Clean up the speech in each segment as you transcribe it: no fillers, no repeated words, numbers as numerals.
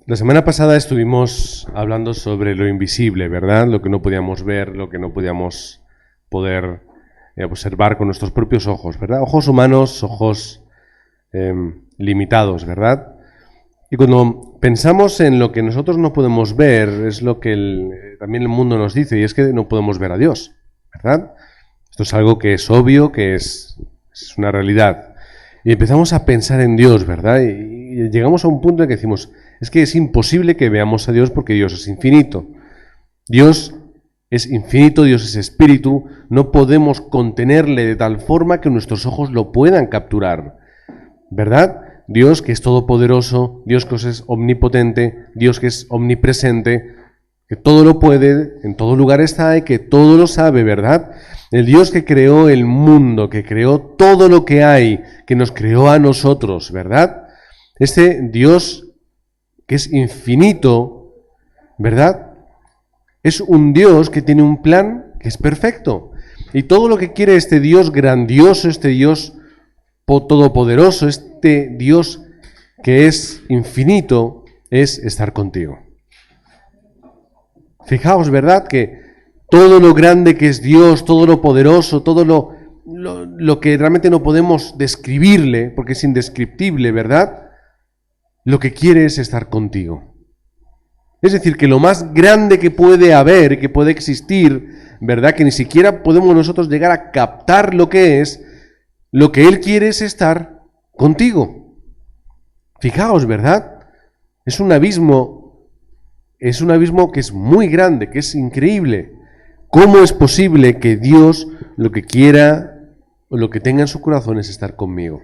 La semana pasada estuvimos hablando sobre lo invisible, ¿verdad? Lo que no podíamos ver, lo que no podíamos poder observar con nuestros propios ojos, ¿verdad? Ojos humanos, ojos limitados, ¿verdad? Y cuando pensamos en lo que nosotros no podemos ver, es lo que también el mundo nos dice, y es que no podemos ver a Dios, ¿verdad? Esto es algo que es obvio, que es una realidad. Y empezamos a pensar en Dios, ¿verdad? Y llegamos a un punto en que decimos, es que es imposible que veamos a Dios porque Dios es infinito. Dios es infinito, Dios es espíritu, no podemos contenerle de tal forma que nuestros ojos lo puedan capturar, ¿verdad? Dios que es todopoderoso, Dios que es omnipotente, Dios que es omnipresente, que todo lo puede, en todo lugar está y que todo lo sabe, ¿verdad? El Dios que creó el mundo, que creó todo lo que hay, que nos creó a nosotros, ¿verdad? Este Dios que es infinito, ¿verdad? Es un Dios que tiene un plan que es perfecto. Y todo lo que quiere este Dios grandioso, este Dios todopoderoso, este Dios que es infinito, es estar contigo. Fijaos, ¿verdad? Que todo lo grande que es Dios, todo lo poderoso, todo lo que realmente no podemos describirle, porque es indescriptible, ¿verdad? Lo que quiere es estar contigo. Es decir, que lo más grande que puede haber, que puede existir, ¿verdad? Que ni siquiera podemos nosotros llegar a captar lo que es, lo que Él quiere es estar contigo. Fijaos, ¿verdad? Es un abismo que es muy grande, que es increíble. ¿Cómo es posible que Dios lo que quiera o lo que tenga en su corazón es estar conmigo?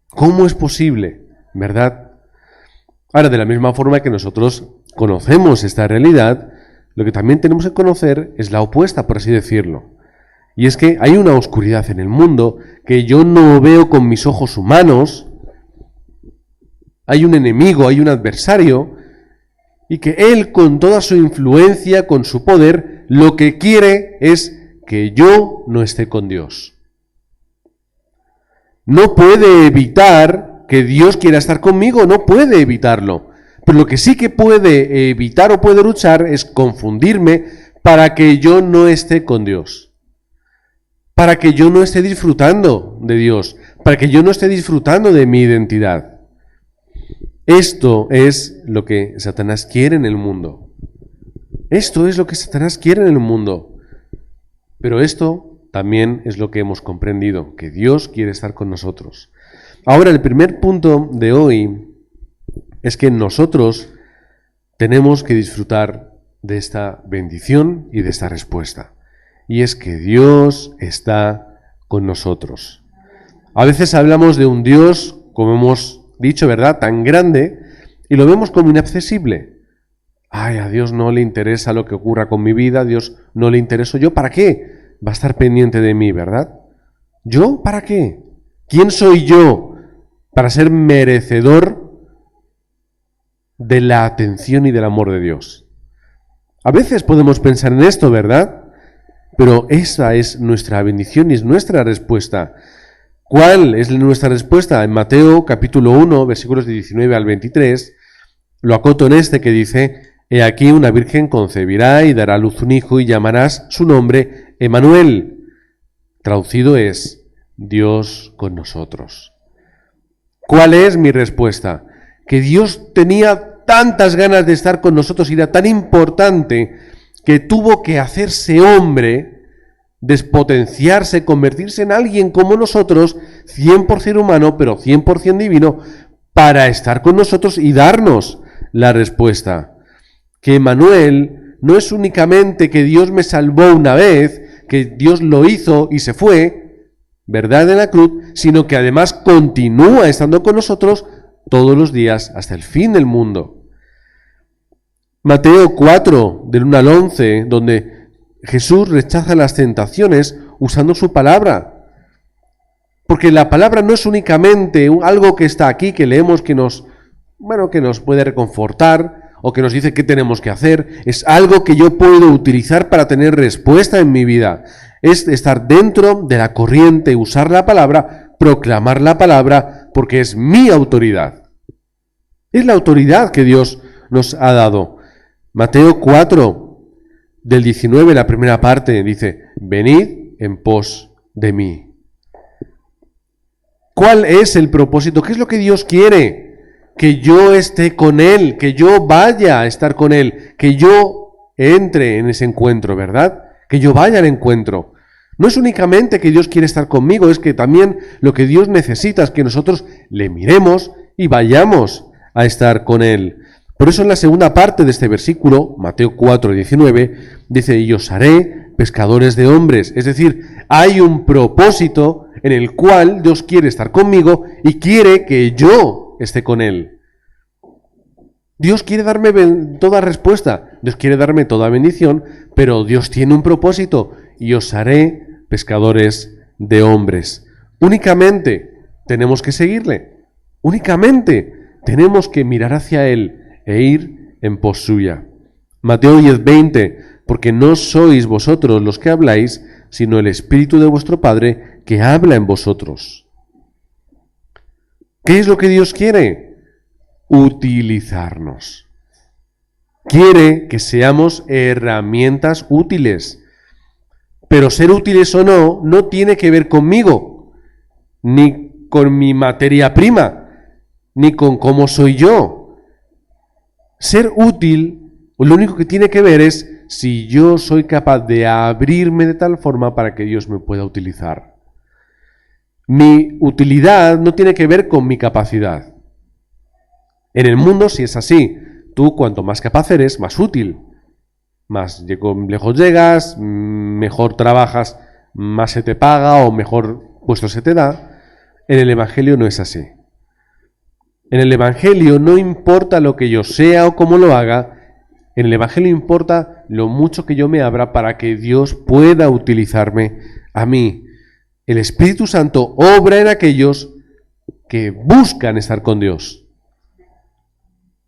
¿Cómo es posible? ¿Verdad? Ahora, de la misma forma que nosotros conocemos esta realidad, lo que también tenemos que conocer es la opuesta, por así decirlo. Y es que hay una oscuridad en el mundo que yo no veo con mis ojos humanos. Hay un enemigo, hay un adversario, y que él, con toda su influencia, con su poder, lo que quiere es que yo no esté con Dios. No puede evitar que Dios quiera estar conmigo, no puede evitarlo. Pero lo que sí que puede evitar o puede luchar es confundirme para que yo no esté con Dios. Para que yo no esté disfrutando de Dios. Para que yo no esté disfrutando de mi identidad. Esto es lo que Satanás quiere en el mundo. Esto es lo que Satanás quiere en el mundo. Pero esto también es lo que hemos comprendido, que Dios quiere estar con nosotros. Ahora, el primer punto de hoy es que nosotros tenemos que disfrutar de esta bendición y de esta respuesta. Y es que Dios está con nosotros. A veces hablamos de un Dios, como hemos dicho, ¿verdad?, tan grande, y lo vemos como inaccesible. Ay, a Dios no le interesa lo que ocurra con mi vida, a Dios no le intereso yo. ¿Para qué va a estar pendiente de mí, verdad? ¿Yo? ¿Para qué? ¿Quién soy yo para ser merecedor de la atención y del amor de Dios? A veces podemos pensar en esto, ¿verdad? Pero esa es nuestra bendición y es nuestra respuesta. ¿Cuál es nuestra respuesta? En Mateo capítulo 1, versículos de 19 al 23, lo acoto en este que dice: He aquí una virgen concebirá y dará a luz un hijo y llamarás su nombre Emmanuel. Traducido es Dios con nosotros. ¿Cuál es mi respuesta? Que Dios tenía tantas ganas de estar con nosotros y era tan importante que tuvo que hacerse hombre, despotenciarse, convertirse en alguien como nosotros, 100% humano, pero 100% divino, para estar con nosotros y darnos la respuesta. Que Emmanuel no es únicamente que Dios me salvó una vez, que Dios lo hizo y se fue, ¿verdad?, en la cruz, sino que además continúa estando con nosotros todos los días hasta el fin del mundo. Mateo 4, del 1 al 11, donde Jesús rechaza las tentaciones usando su palabra. Porque la palabra no es únicamente algo que está aquí, que leemos, que nos puede reconfortar o que nos dice qué tenemos que hacer. Es algo que yo puedo utilizar para tener respuesta en mi vida. Es estar dentro de la corriente, usar la palabra, proclamar la palabra, porque es mi autoridad. Es la autoridad que Dios nos ha dado. Mateo 4, del 19, la primera parte, dice, venid en pos de mí. ¿Cuál es el propósito? ¿Qué es lo que Dios quiere? Que yo esté con Él, que yo vaya a estar con Él, que yo entre en ese encuentro, ¿verdad? Que yo vaya al encuentro. No es únicamente que Dios quiere estar conmigo, es que también lo que Dios necesita es que nosotros le miremos y vayamos a estar con Él. Por eso en la segunda parte de este versículo, Mateo 4, 19, dice, y os haré pescadores de hombres. Es decir, hay un propósito en el cual Dios quiere estar conmigo y quiere que yo esté con Él. Dios quiere darme toda respuesta, Dios quiere darme toda bendición, pero Dios tiene un propósito, y os haré pescadores de hombres. Únicamente tenemos que seguirle, únicamente tenemos que mirar hacia Él e ir en pos suya. Mateo 10:20, porque no sois vosotros los que habláis, sino el Espíritu de vuestro Padre que habla en vosotros. ¿Qué es lo que Dios quiere? Utilizarnos. Quiere que seamos herramientas útiles. Pero ser útiles o no, no tiene que ver conmigo, ni con mi materia prima, ni con cómo soy yo. Ser útil, lo único que tiene que ver es si yo soy capaz de abrirme de tal forma para que Dios me pueda utilizar. Mi utilidad no tiene que ver con mi capacidad. En el mundo, si es así, tú cuanto más capaz eres, más útil. Más lejos llegas, mejor trabajas, más se te paga o mejor puesto se te da. En el Evangelio no es así. En el Evangelio no importa lo que yo sea o cómo lo haga, en el Evangelio importa lo mucho que yo me abra para que Dios pueda utilizarme a mí. El Espíritu Santo obra en aquellos que buscan estar con Dios.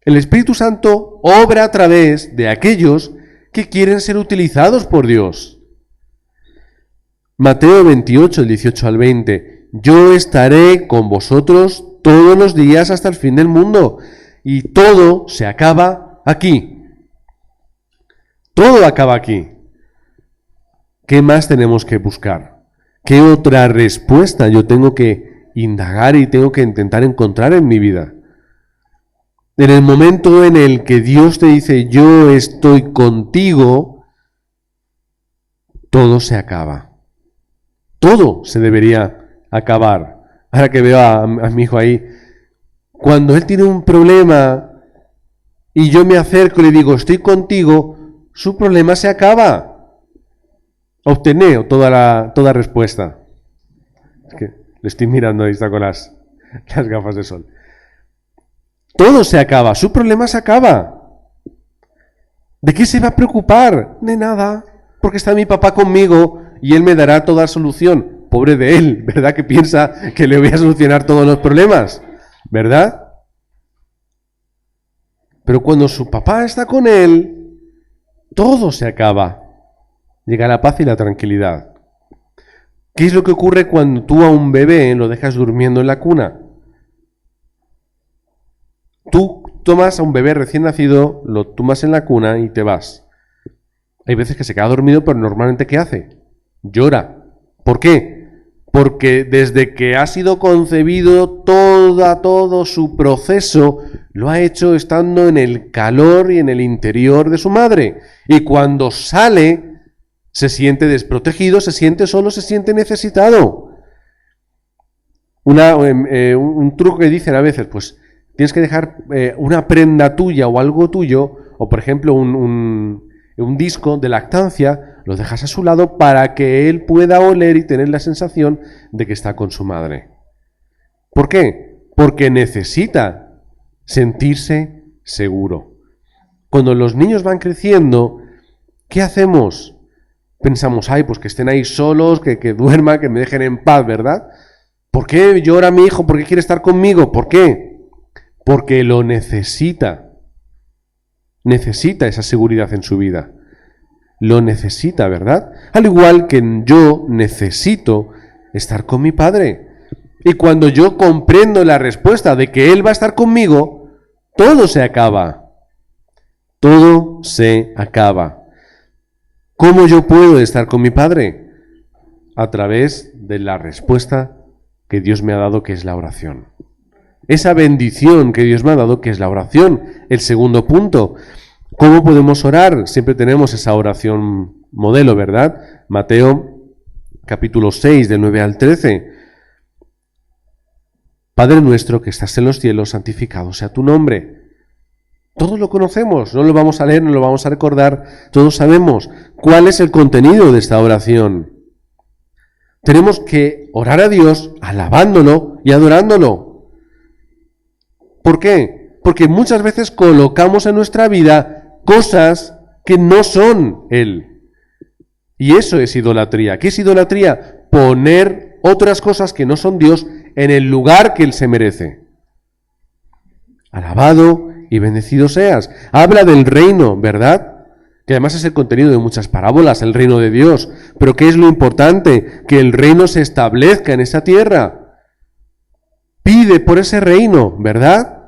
El Espíritu Santo obra a través de aquellos que quieren ser utilizados por Dios. Mateo 28, el 18 al 20. Yo estaré con vosotros todos los días hasta el fin del mundo. Y todo se acaba aquí. Todo acaba aquí. ¿Qué más tenemos que buscar? ¿Qué otra respuesta yo tengo que indagar y tengo que intentar encontrar en mi vida? En el momento en el que Dios te dice, yo estoy contigo, todo se acaba. Todo se debería acabar. Ahora que veo a mi hijo ahí, cuando él tiene un problema y yo me acerco y le digo, estoy contigo, su problema se acaba. Obtener toda respuesta. Es que le estoy mirando, ahí está con las gafas de sol. Todo se acaba, su problema se acaba. ¿De qué se va a preocupar? De nada, porque está mi papá conmigo y él me dará toda solución. Pobre de él, ¿verdad? Que piensa que le voy a solucionar todos los problemas, ¿verdad? Pero cuando su papá está con él, todo se acaba. Llega la paz y la tranquilidad. ¿Qué es lo que ocurre cuando tú a un bebé lo dejas durmiendo en la cuna? Tú tomas a un bebé recién nacido, lo tomas en la cuna y te vas. Hay veces que se queda dormido, pero normalmente ¿qué hace? Llora. ¿Por qué? Porque desde que ha sido concebido, todo su proceso lo ha hecho estando en el calor y en el interior de su madre. Y cuando sale, se siente desprotegido, se siente solo, se siente necesitado. Un truco que dicen a veces, pues tienes que dejar una prenda tuya o algo tuyo, o por ejemplo un disco de lactancia, lo dejas a su lado para que él pueda oler y tener la sensación de que está con su madre. ¿Por qué? Porque necesita sentirse seguro. Cuando los niños van creciendo, ¿qué hacemos? Pensamos, pues que estén ahí solos, que duerman, que me dejen en paz, ¿verdad? ¿Por qué llora mi hijo? ¿Por qué quiere estar conmigo? ¿Por qué? Porque lo necesita. Necesita esa seguridad en su vida. Lo necesita, ¿verdad? Al igual que yo necesito estar con mi padre. Y cuando yo comprendo la respuesta de que él va a estar conmigo, todo se acaba. todo se acaba. ¿Cómo yo puedo estar con mi Padre? A través de la respuesta que Dios me ha dado, que es la oración. Esa bendición que Dios me ha dado, que es la oración. El segundo punto, ¿cómo podemos orar? Siempre tenemos esa oración modelo, ¿verdad? Mateo capítulo 6, del 9 al 13. Padre nuestro que estás en los cielos, santificado sea tu nombre. Todos lo conocemos, no lo vamos a leer, no lo vamos a recordar, todos sabemos cuál es el contenido de esta oración. Tenemos que orar a Dios alabándolo y adorándolo. ¿Por qué? Porque muchas veces colocamos en nuestra vida cosas que no son Él. Y eso es idolatría. ¿Qué es idolatría? Poner otras cosas que no son Dios en el lugar que Él se merece. Alabado y bendecido seas. Habla del reino, ¿verdad? Que además es el contenido de muchas parábolas, el reino de Dios. Pero ¿qué es lo importante? Que el reino se establezca en esa tierra. Pide por ese reino, ¿verdad?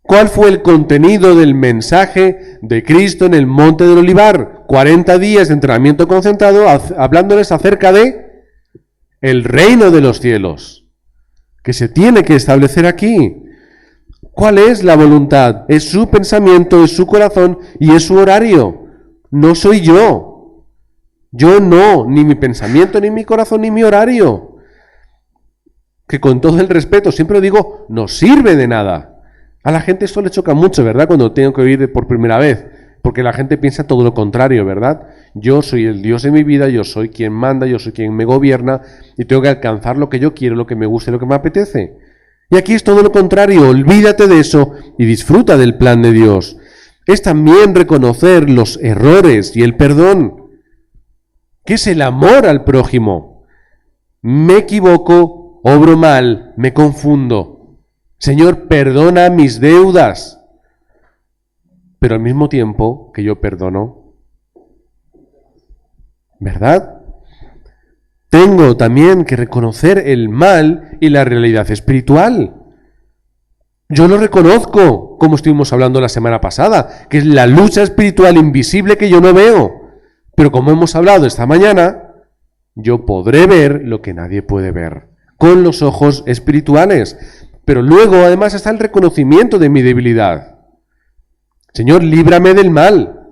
¿Cuál fue el contenido del mensaje de Cristo en el Monte del Olivar? 40 días de entrenamiento concentrado hablándoles acerca de el reino de los cielos, que se tiene que establecer aquí. ¿Cuál es la voluntad? Es su pensamiento, es su corazón y es su horario. No soy yo. Yo no, ni mi pensamiento, ni mi corazón, ni mi horario. Que con todo el respeto, siempre lo digo, no sirve de nada. A la gente esto le choca mucho, ¿verdad? Cuando tengo que oír por primera vez. Porque la gente piensa todo lo contrario, ¿verdad? Yo soy el Dios de mi vida, yo soy quien manda, yo soy quien me gobierna y tengo que alcanzar lo que yo quiero, lo que me guste, lo que me apetece. Y aquí es todo lo contrario, olvídate de eso y disfruta del plan de Dios. Es también reconocer los errores y el perdón, que es el amor al prójimo. Me equivoco, obro mal, me confundo. Señor, perdona mis deudas. Pero al mismo tiempo que yo perdono, ¿verdad? Tengo también que reconocer el mal y la realidad espiritual. Yo lo reconozco, como estuvimos hablando la semana pasada, que es la lucha espiritual invisible que yo no veo. Pero como hemos hablado esta mañana, yo podré ver lo que nadie puede ver, con los ojos espirituales. Pero luego además está el reconocimiento de mi debilidad. Señor, líbrame del mal.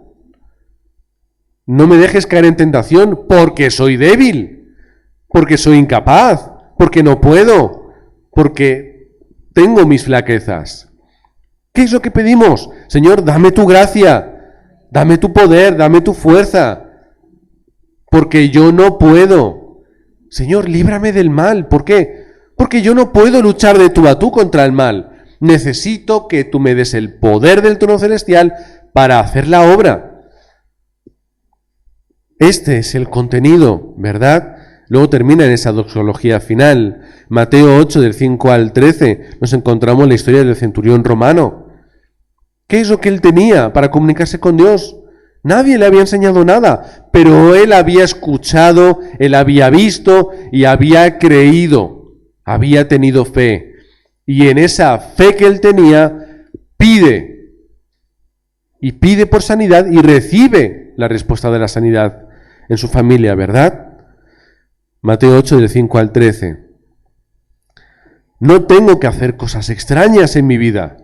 No me dejes caer en tentación porque soy débil, porque soy incapaz, porque no puedo, porque tengo mis flaquezas. ¿Qué es lo que pedimos? Señor, dame tu gracia, dame tu poder, dame tu fuerza, porque yo no puedo. Señor, líbrame del mal. ¿Por qué? Porque yo no puedo luchar de tú a tú contra el mal. Necesito que tú me des el poder del trono celestial para hacer la obra. Este es el contenido, ¿verdad? Luego termina en esa doxología final. Mateo 8, del 5 al 13, nos encontramos la historia del centurión romano. ¿Qué es lo que él tenía para comunicarse con Dios? Nadie le había enseñado nada, pero él había escuchado, él había visto y había creído, había tenido fe. Y en esa fe que él tenía, pide. Y pide por sanidad y recibe la respuesta de la sanidad en su familia, ¿verdad? Mateo 8, del 5 al 13. No tengo que hacer cosas extrañas en mi vida.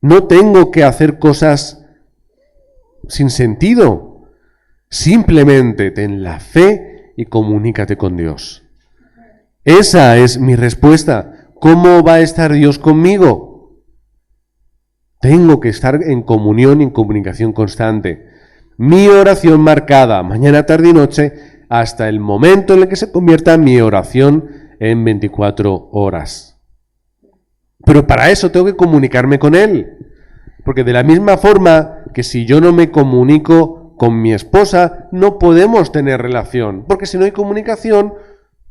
No tengo que hacer cosas sin sentido. Simplemente ten la fe y comunícate con Dios. Esa es mi respuesta. ¿Cómo va a estar Dios conmigo? Tengo que estar en comunión y en comunicación constante. Mi oración marcada, mañana, tarde y noche, hasta el momento en el que se convierta mi oración en 24 horas. Pero para eso tengo que comunicarme con Él. Porque de la misma forma que si yo no me comunico con mi esposa, no podemos tener relación. Porque si no hay comunicación,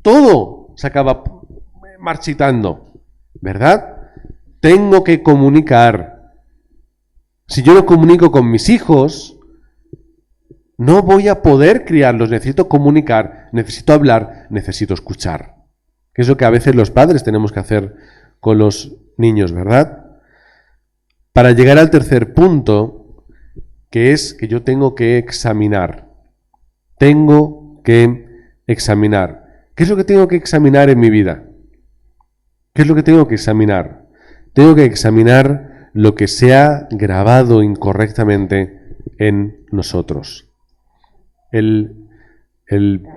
todo se acaba marchitando, ¿verdad? Tengo que comunicar. Si yo no comunico con mis hijos, no voy a poder criarlos. Necesito comunicar, necesito hablar, necesito escuchar. Que es lo que a veces los padres tenemos que hacer con los niños, ¿verdad? Para llegar al tercer punto, que es que yo tengo que examinar. Tengo que examinar. ¿Qué es lo que tengo que examinar en mi vida? ¿Qué es lo que tengo que examinar? Tengo que examinar lo que se ha grabado incorrectamente en nosotros. El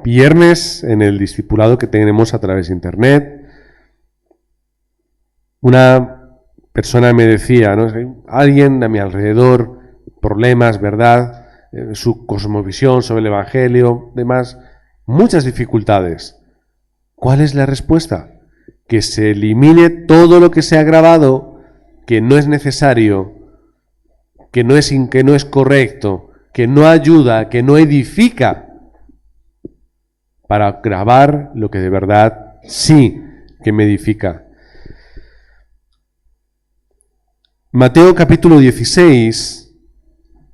viernes, en el discipulado que tenemos a través de Internet, una persona me decía, ¿no? Alguien a mi alrededor, problemas, ¿verdad? Su cosmovisión sobre el Evangelio, demás, muchas dificultades. ¿Cuál es la respuesta? Que se elimine todo lo que se ha grabado, que no es necesario, que no es correcto, que no ayuda, que no edifica, para grabar lo que de verdad sí que me edifica. Mateo capítulo 16,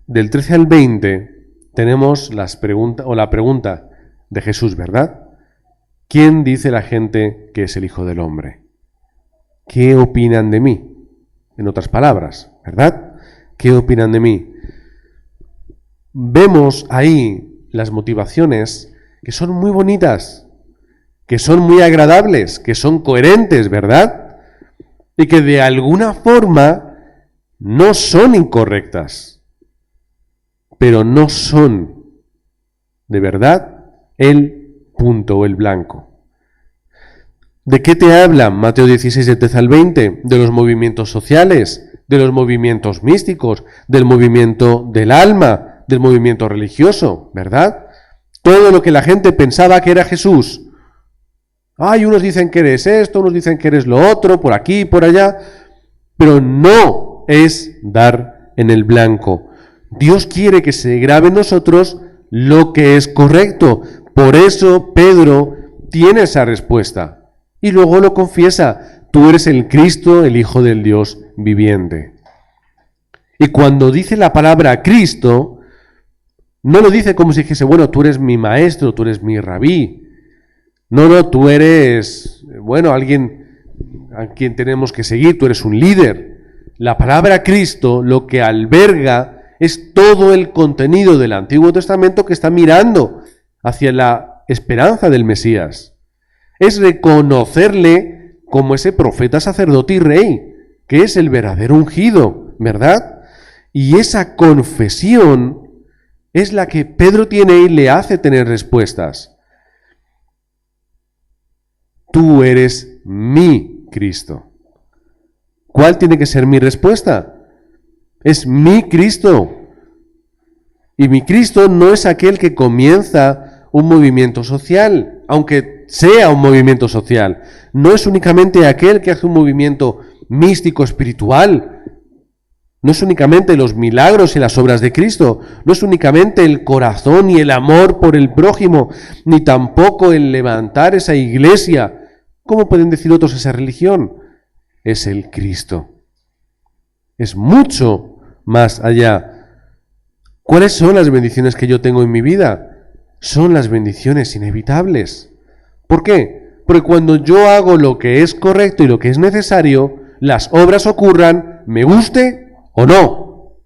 del 13 al 20, tenemos la pregunta de Jesús, ¿verdad? ¿Quién dice la gente que es el Hijo del Hombre? ¿Qué opinan de mí? En otras palabras, ¿verdad? ¿Qué opinan de mí? Vemos ahí las motivaciones que son muy bonitas, que son muy agradables, que son coherentes, ¿verdad? Y que de alguna forma no son incorrectas, pero no son de verdad el punto o el blanco. ¿De qué te habla Mateo 16, del 13 al 20? De los movimientos sociales, de los movimientos místicos, del movimiento del alma, del movimiento religioso, ¿verdad? Todo lo que la gente pensaba que era Jesús. Ay, unos dicen que eres esto, unos dicen que eres lo otro, por aquí, por allá, pero no es dar en el blanco. Dios quiere que se grabe en nosotros lo que es correcto. Por eso Pedro tiene esa respuesta. Y luego lo confiesa, tú eres el Cristo, el Hijo del Dios viviente. Y cuando dice la palabra Cristo, no lo dice como si dijese, bueno, tú eres mi maestro, tú eres mi rabí. No, tú eres, bueno, alguien a quien tenemos que seguir, tú eres un líder. La palabra Cristo lo que alberga es todo el contenido del Antiguo Testamento que está mirando hacia la esperanza del Mesías. Es reconocerle como ese profeta, sacerdote y rey, que es el verdadero ungido, ¿verdad? Y esa confesión es la que Pedro tiene y le hace tener respuestas. Tú eres mi Cristo. ¿Cuál tiene que ser mi respuesta? Es mi Cristo. Y mi Cristo no es aquel que comienza un movimiento social, aunque sea un movimiento social. No es únicamente aquel que hace un movimiento místico, espiritual. No es únicamente los milagros y las obras de Cristo, no es únicamente el corazón y el amor por el prójimo, ni tampoco el levantar esa iglesia. ¿Cómo pueden decir otros esa religión? Es el Cristo. Es mucho más allá. ¿Cuáles son las bendiciones que yo tengo en mi vida? Son las bendiciones inevitables. ¿Por qué? Porque cuando yo hago lo que es correcto y lo que es necesario, las obras ocurran, me guste o no.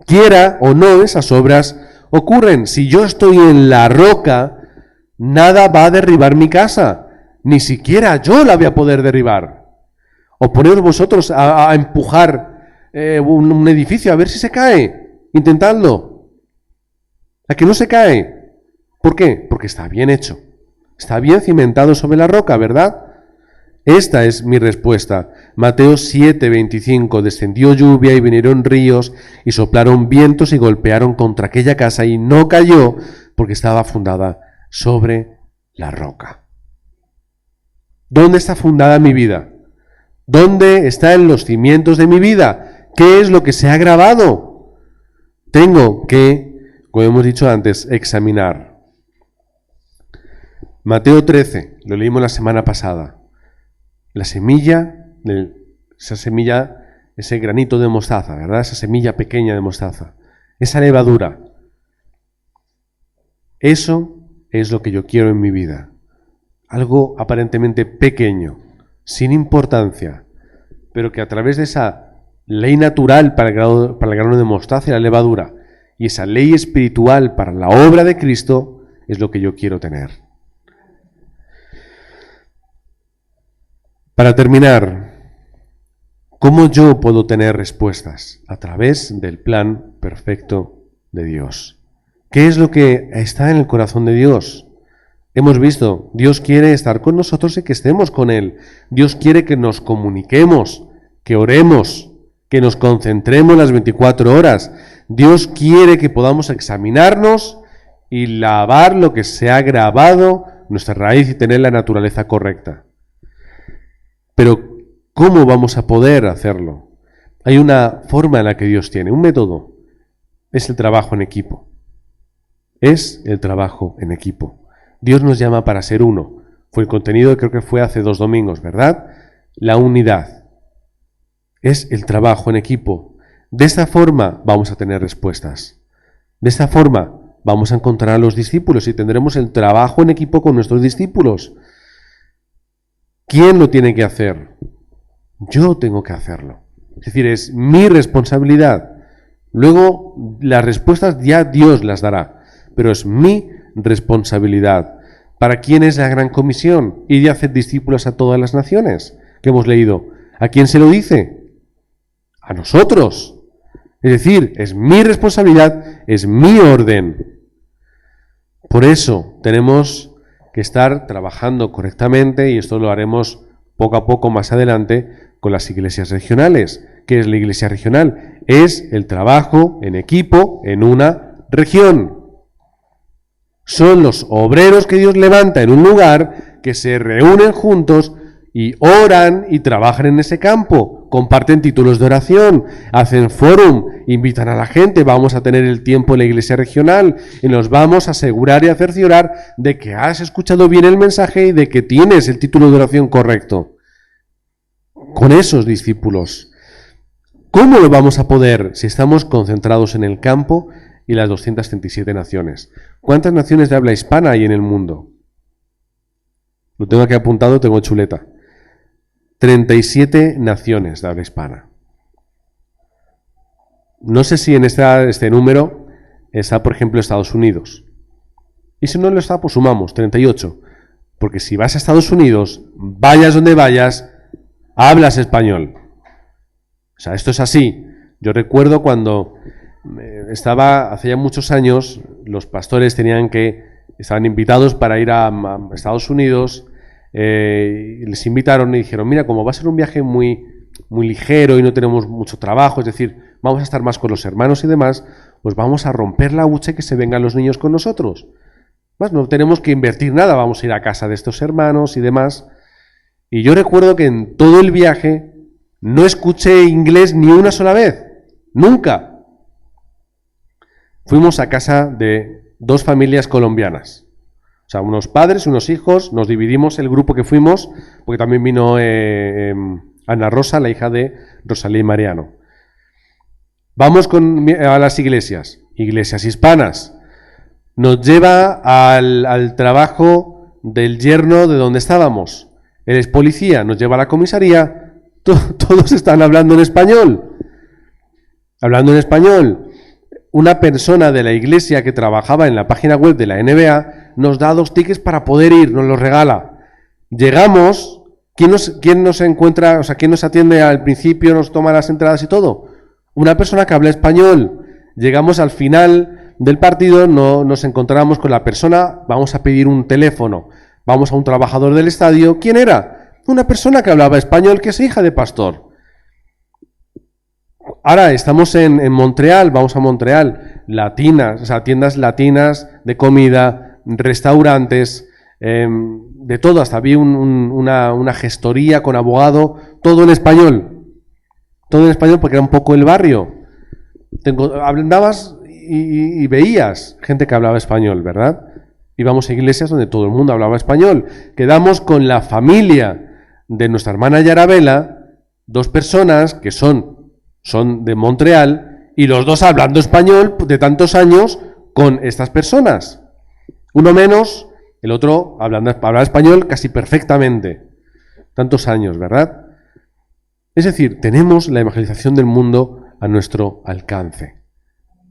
Quiera o no, esas obras ocurren. Si yo estoy en la roca, nada va a derribar mi casa. Ni siquiera yo la voy a poder derribar. O poneros vosotros a empujar un edificio a ver si se cae. Intentadlo. ¿A que no se cae? ¿Por qué? Porque está bien hecho. Está bien cimentado sobre la roca, ¿verdad? Esta es mi respuesta. Mateo 7:25. Descendió lluvia y vinieron ríos y soplaron vientos y golpearon contra aquella casa y no cayó porque estaba fundada sobre la roca. ¿Dónde está fundada mi vida? ¿Dónde están los cimientos de mi vida? ¿Qué es lo que se ha grabado? Tengo que, como hemos dicho antes, examinar. Mateo 13, lo leímos la semana pasada. La semilla, ese granito de mostaza, ¿verdad? Esa semilla pequeña de mostaza, esa levadura. Eso es lo que yo quiero en mi vida. Algo aparentemente pequeño, sin importancia, pero que a través de esa ley natural para el grano de mostaza y la levadura, y esa ley espiritual para la obra de Cristo es lo que yo quiero tener. Para terminar, ¿cómo yo puedo tener respuestas? A través del plan perfecto de Dios. ¿Qué es lo que está en el corazón de Dios? Hemos visto, Dios quiere estar con nosotros y que estemos con Él. Dios quiere que nos comuniquemos, que oremos, que nos concentremos las 24 horas. Dios quiere que podamos examinarnos y lavar lo que se ha grabado, nuestra raíz, y tener la naturaleza correcta. Pero, ¿cómo vamos a poder hacerlo? Hay una forma en la que Dios tiene, un método. Es el trabajo en equipo. Es el trabajo en equipo. Dios nos llama para ser uno. Fue el contenido, creo que fue hace 2 domingos, ¿verdad? La unidad. Es el trabajo en equipo. De esta forma vamos a tener respuestas. De esta forma vamos a encontrar a los discípulos y tendremos el trabajo en equipo con nuestros discípulos. ¿Quién lo tiene que hacer? Yo tengo que hacerlo. Es decir, es mi responsabilidad. Luego, las respuestas ya Dios las dará, pero es mi responsabilidad. ¿Para quién es la gran comisión? Ir y hacer discípulos a todas las naciones que hemos leído. ¿A quién se lo dice? A nosotros. Es decir, es mi responsabilidad, es mi orden. Por eso tenemos que estar trabajando correctamente, y esto lo haremos poco a poco más adelante con las iglesias regionales. ¿Qué es la iglesia regional? Es el trabajo en equipo en una región. Son los obreros que Dios levanta en un lugar que se reúnen juntos y oran y trabajan en ese campo, comparten títulos de oración, hacen fórum, invitan a la gente, vamos a tener el tiempo en la iglesia regional y nos vamos a asegurar y a cerciorar de que has escuchado bien el mensaje y de que tienes el título de oración correcto. Con esos discípulos. ¿Cómo lo vamos a poder si estamos concentrados en el campo y las 237 naciones? ¿Cuántas naciones de habla hispana hay en el mundo? Lo tengo aquí apuntado, tengo chuleta. 37 naciones de habla hispana. No sé si en este número está, por ejemplo, Estados Unidos. Y si no lo está, pues sumamos, 38. Porque si vas a Estados Unidos, vayas donde vayas, hablas español. O sea, esto es así. Yo recuerdo cuando hace ya muchos años, los pastores estaban invitados para ir a Estados Unidos. Les invitaron y dijeron, mira, como va a ser un viaje muy, muy ligero y no tenemos mucho trabajo, es decir, vamos a estar más con los hermanos y demás, pues vamos a romper la hucha y que se vengan los niños con nosotros. Más no tenemos que invertir nada, vamos a ir a casa de estos hermanos y demás. Y yo recuerdo que en todo el viaje no escuché inglés ni una sola vez, nunca. Fuimos a casa de 2 familias colombianas. O sea, unos padres, unos hijos, nos dividimos el grupo que fuimos, porque también vino Ana Rosa, la hija de Rosalía y Mariano. Vamos a las iglesias hispanas. Nos lleva al trabajo del yerno de donde estábamos. Él es policía, nos lleva a la comisaría. Todos están hablando en español. Hablando en español. Una persona de la iglesia que trabajaba en la página web de la NBA nos da 2 tickets para poder ir, nos los regala. Llegamos, ¿quién nos encuentra, o sea, quién nos atiende al principio, nos toma las entradas y todo? Una persona que habla español. Llegamos al final del partido, no nos encontramos con la persona, vamos a pedir un teléfono, vamos a un trabajador del estadio. ¿Quién era? Una persona que hablaba español, que es hija de pastor. Ahora estamos en Montreal, vamos a Montreal, latinas, o sea, tiendas latinas de comida, restaurantes, de todo, hasta vi una gestoría con abogado, todo en español porque era un poco el barrio. Hablabas y veías gente que hablaba español, ¿verdad? Íbamos a iglesias donde todo el mundo hablaba español. Quedamos con la familia de nuestra hermana Yarabela, 2 personas que son de Montreal, y los 2 hablando español de tantos años con estas personas. Uno menos, el otro hablaba español casi perfectamente. Tantos años, ¿verdad? Es decir, tenemos la evangelización del mundo a nuestro alcance,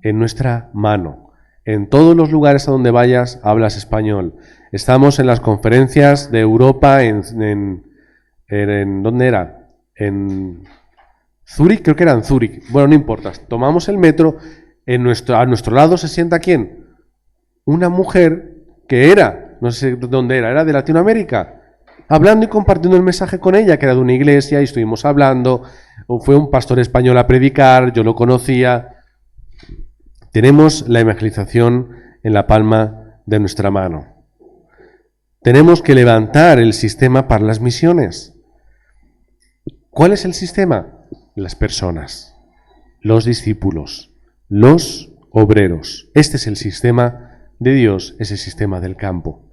en nuestra mano. En todos los lugares a donde vayas hablas español. Estamos en las conferencias de Europa ¿dónde era? En Zúrich, creo que era en Zúrich. Bueno, no importa. Tomamos el metro, a nuestro lado se sienta ¿quién? Una mujer que era, no sé dónde era de Latinoamérica, hablando y compartiendo el mensaje con ella, que era de una iglesia, y estuvimos hablando. Fue un pastor español a predicar, yo lo conocía. Tenemos la evangelización en la palma de nuestra mano. Tenemos que levantar el sistema para las misiones. ¿Cuál es el sistema? Las personas, los discípulos, los obreros. Este es el sistema de Dios, es el sistema del campo.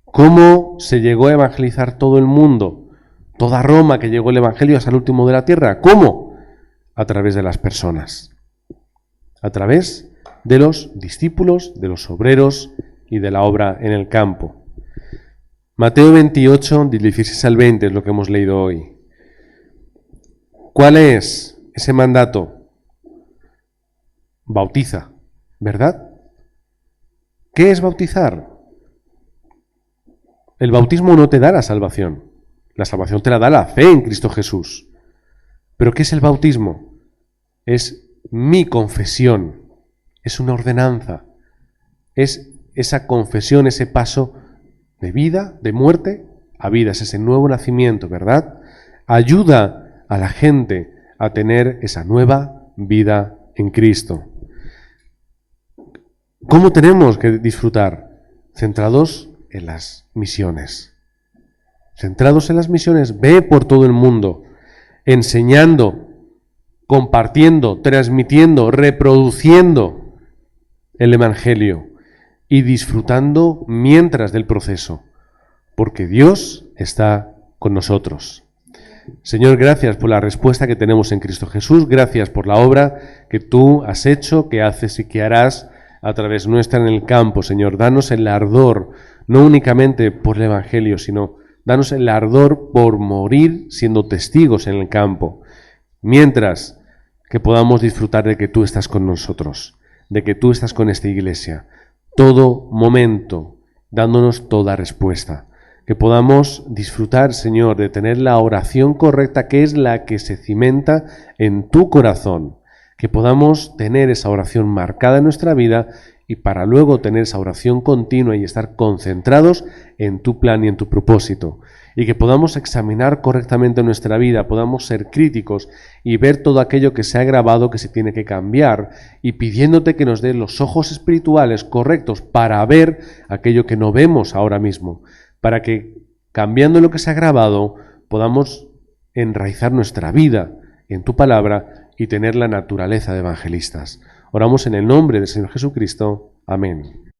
¿Cómo se llegó a evangelizar todo el mundo? Toda Roma, que llegó el evangelio hasta el último de la tierra. ¿Cómo? A través de las personas. A través de los discípulos, de los obreros y de la obra en el campo. Mateo 28, del 16 al 20 es lo que hemos leído hoy. ¿Cuál es ese mandato? Bautiza, ¿verdad? ¿Qué es bautizar? El bautismo no te da la salvación. La salvación te la da la fe en Cristo Jesús. ¿Pero qué es el bautismo? Es mi confesión. Es una ordenanza. Es esa confesión, ese paso de vida, de muerte a vida. Es ese nuevo nacimiento, ¿verdad? Ayuda a la gente a tener esa nueva vida en Cristo. ¿Cómo tenemos que disfrutar? Centrados en las misiones. Centrados en las misiones, ve por todo el mundo, enseñando, compartiendo, transmitiendo, reproduciendo el Evangelio y disfrutando mientras del proceso, porque Dios está con nosotros. Señor, gracias por la respuesta que tenemos en Cristo Jesús, gracias por la obra que tú has hecho, que haces y que harás a través nuestra en el campo, Señor. Danos el ardor, no únicamente por el Evangelio, sino danos el ardor por morir siendo testigos en el campo, mientras que podamos disfrutar de que tú estás con nosotros, de que tú estás con esta iglesia, todo momento, dándonos toda respuesta. Que podamos disfrutar, Señor, de tener la oración correcta, que es la que se cimenta en tu corazón. Que podamos tener esa oración marcada en nuestra vida y para luego tener esa oración continua y estar concentrados en tu plan y en tu propósito. Y que podamos examinar correctamente nuestra vida, podamos ser críticos y ver todo aquello que se ha grabado que se tiene que cambiar y pidiéndote que nos dé los ojos espirituales correctos para ver aquello que no vemos ahora mismo, para que cambiando lo que se ha grabado podamos enraizar nuestra vida en tu palabra y tener la naturaleza de evangelistas. Oramos en el nombre del Señor Jesucristo. Amén.